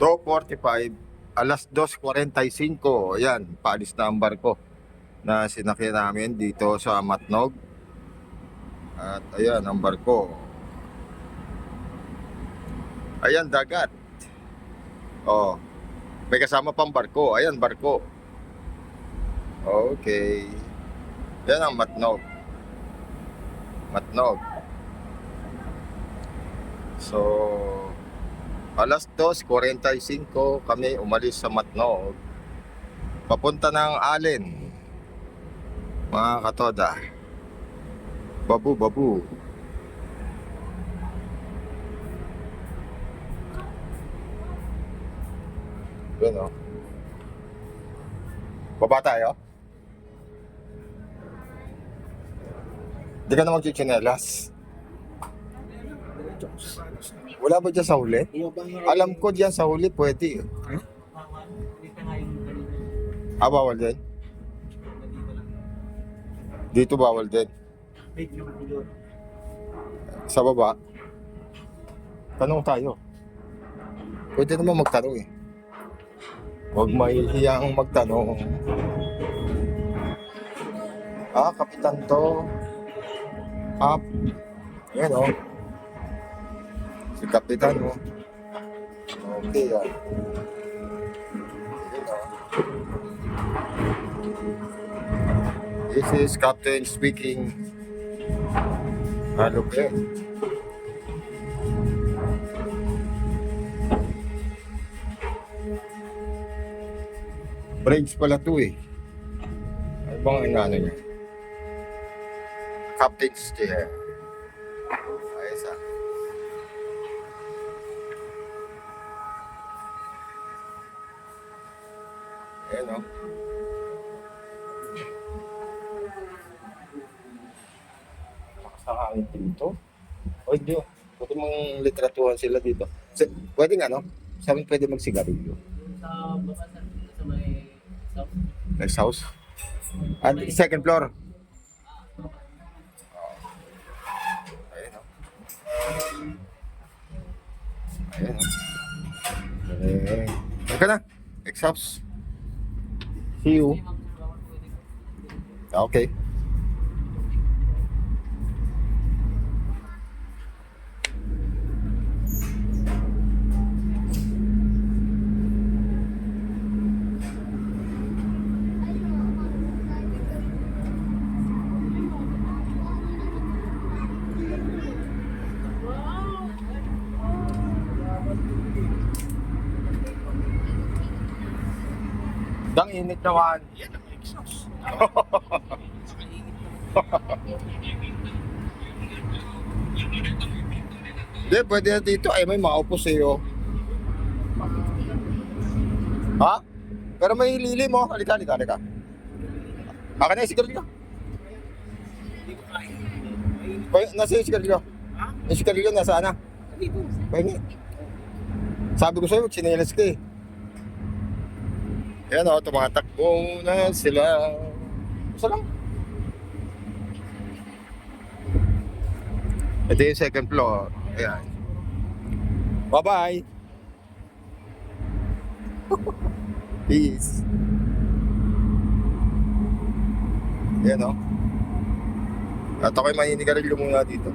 2:45, alas 2:45. Ayan, paalis na ang barko na sinakyan namin dito sa Matnog. At ayan ang barko. Ayan, dagat. Oh, may kasama pang barko. Ayan, barko. Okay. Yan ang Matnog. Matnog. So, alas 2:45 kami umalis sa Matnog. Papunta ng Allen. Mga katoda. Babu, babu. Yun o. Baba tayo? Hindi ka na magchichinelas. Wala ba dyan sa huli? Alam ko dyan sa huli pwede. Bawal din? Dito bawal din. Sa baba? Tanong tayo. Pwede naman magtanong eh. Huwag mahihiyang magtanong. Kapitan to. Up. Ayan o. Si Kapitan o. Okay yan. Ayan o. This is Captain speaking. Hello, okay. Bridge pala to eh. Ano bang ano niya? Captain's chair. Ayos ah. Ayan o. Lakas ng hangin dito. O hindi o. Pwede mong literatuhan sila dito. Pwede nga no? Sabi pwede magsigarilyo. Sa baba sa may south. Next house? Second floor? Ayan o. Ayan o. Teka na. Next house. See you. Okay. Dang init naman. Yan ang exhaust. Hindi, pwede na dito. Ay, may maupo sa'yo. Ha? Pero may lilim mo. Halika, halika, halika. Akin na yung sigarilyo. Nasa yung sigarilyo? Yung sigarilyo nasa na? Dito. Pahingi. Sabi ko sa'yo, chinelas ka eh. Ayan o, tumatakbo na sila. Gusto lang. Ito yung second floor. Ayan. Bye-bye. Peace. Ayan o. At ako'y maninigarilyo muna dito.